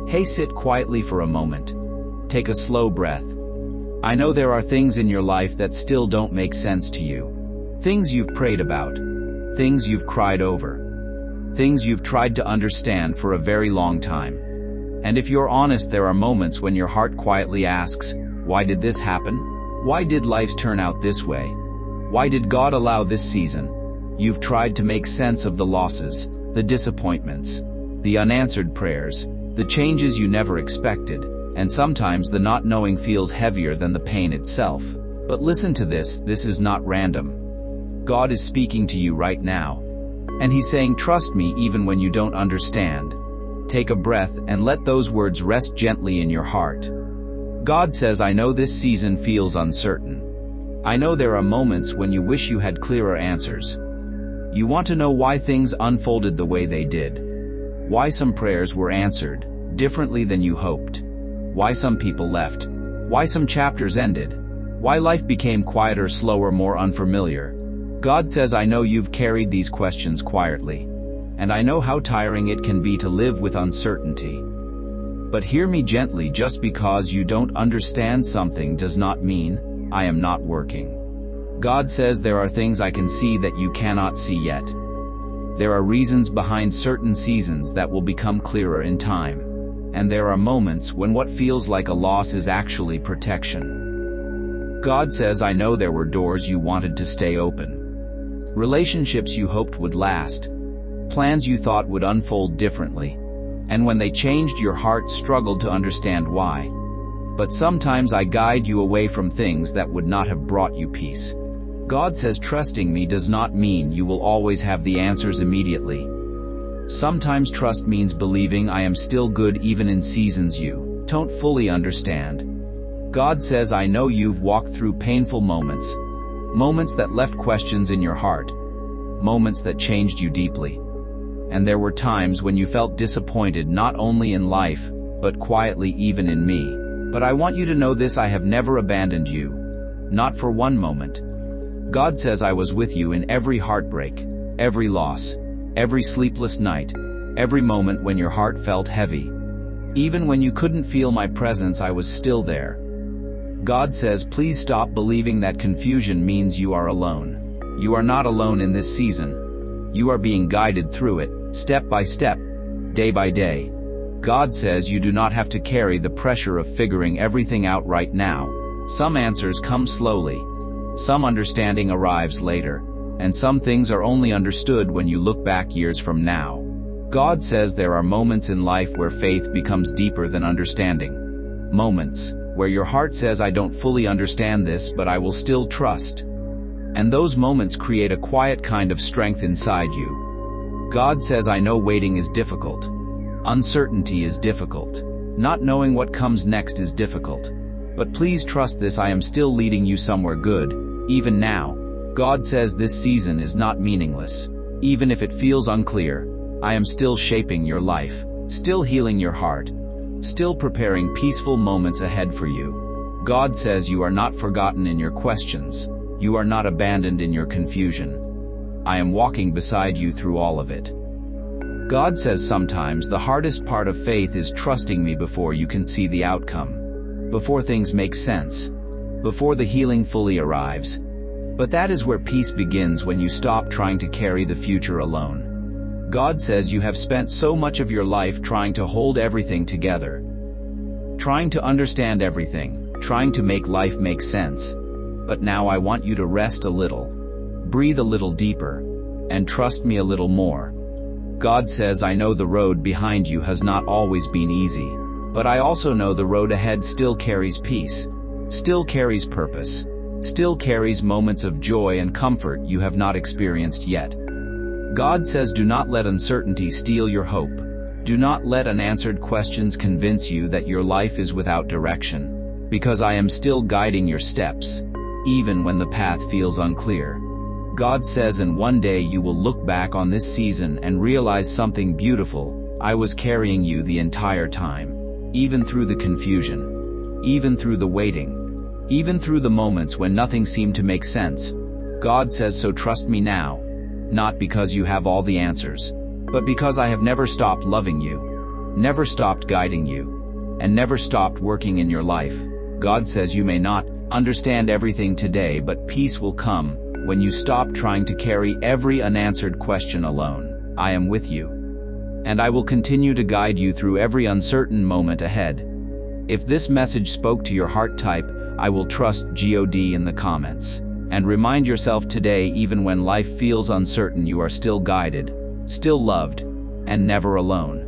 Hey, sit quietly for a moment. Take a slow breath. I know there are things in your life that still don't make sense to you. Things you've prayed about. Things you've cried over. Things you've tried to understand for a very long time. And if you're honest, there are moments when your heart quietly asks, why did this happen? Why did life turn out this way? Why did God allow this season? You've tried to make sense of the losses, the disappointments, the unanswered prayers, the changes you never expected, and sometimes the not knowing feels heavier than the pain itself. But listen to this is not random. God is speaking to you right now. And He's saying, trust me even when you don't understand. Take a breath and let those words rest gently in your heart. God says, I know this season feels uncertain. I know there are moments when you wish you had clearer answers. You want to know why things unfolded the way they did. Why some prayers were answered differently than you hoped. Why some people left. Why some chapters ended. Why life became quieter, slower, more unfamiliar. God says, I know you've carried these questions quietly. And I know how tiring it can be to live with uncertainty. But hear me gently, just because you don't understand something does not mean I am not working. God says there are things I can see that you cannot see yet. There are reasons behind certain seasons that will become clearer in time. And there are moments when what feels like a loss is actually protection. God says, I know there were doors you wanted to stay open. Relationships you hoped would last. Plans you thought would unfold differently. And when they changed, your heart struggled to understand why. But sometimes I guide you away from things that would not have brought you peace. God says trusting me does not mean you will always have the answers immediately. Sometimes trust means believing I am still good even in seasons you don't fully understand. God says, I know you've walked through painful moments. Moments that left questions in your heart. Moments that changed you deeply. And there were times when you felt disappointed not only in life, but quietly even in me. But I want you to know this, I have never abandoned you. Not for one moment. God says I was with you in every heartbreak, every loss, every sleepless night, every moment when your heart felt heavy. Even when you couldn't feel my presence, I was still there. God says, please stop believing that confusion means you are alone. You are not alone in this season. You are being guided through it, step by step, day by day. God says you do not have to carry the pressure of figuring everything out right now. Some answers come slowly. Some understanding arrives later. And some things are only understood when you look back years from now. God says there are moments in life where faith becomes deeper than understanding. Moments where your heart says, I don't fully understand this, but I will still trust. And those moments create a quiet kind of strength inside you. God says, I know waiting is difficult. Uncertainty is difficult. Not knowing what comes next is difficult. But please trust this, I am still leading you somewhere good, even now. God says this season is not meaningless. Even if it feels unclear, I am still shaping your life, still healing your heart, still preparing peaceful moments ahead for you. God says you are not forgotten in your questions. You are not abandoned in your confusion. I am walking beside you through all of it. God says sometimes the hardest part of faith is trusting me before you can see the outcome, before things make sense, before the healing fully arrives. But that is where peace begins, when you stop trying to carry the future alone. God says you have spent so much of your life trying to hold everything together, trying to understand everything, trying to make life make sense. But now I want you to rest a little, breathe a little deeper, and trust me a little more. God says, I know the road behind you has not always been easy, but I also know the road ahead still carries peace, still carries purpose, still carries moments of joy and comfort you have not experienced yet. God says, do not let uncertainty steal your hope. Do not let unanswered questions convince you that your life is without direction, because I am still guiding your steps, even when the path feels unclear. God says, and one day you will look back on this season and realize something beautiful. I was carrying you the entire time, even through the confusion, even through the waiting, even through the moments when nothing seemed to make sense. God says, so trust me now, not because you have all the answers, but because I have never stopped loving you. never stopped guiding you, and never stopped working in your life. God says you may not understand everything today, but peace will come when you stop trying to carry every unanswered question alone. I am with you, and I will continue to guide you through every uncertain moment ahead. If this message spoke to your heart, type "I will trust God" in the comments. And remind yourself today, even when life feels uncertain, you are still guided, still loved, and never alone.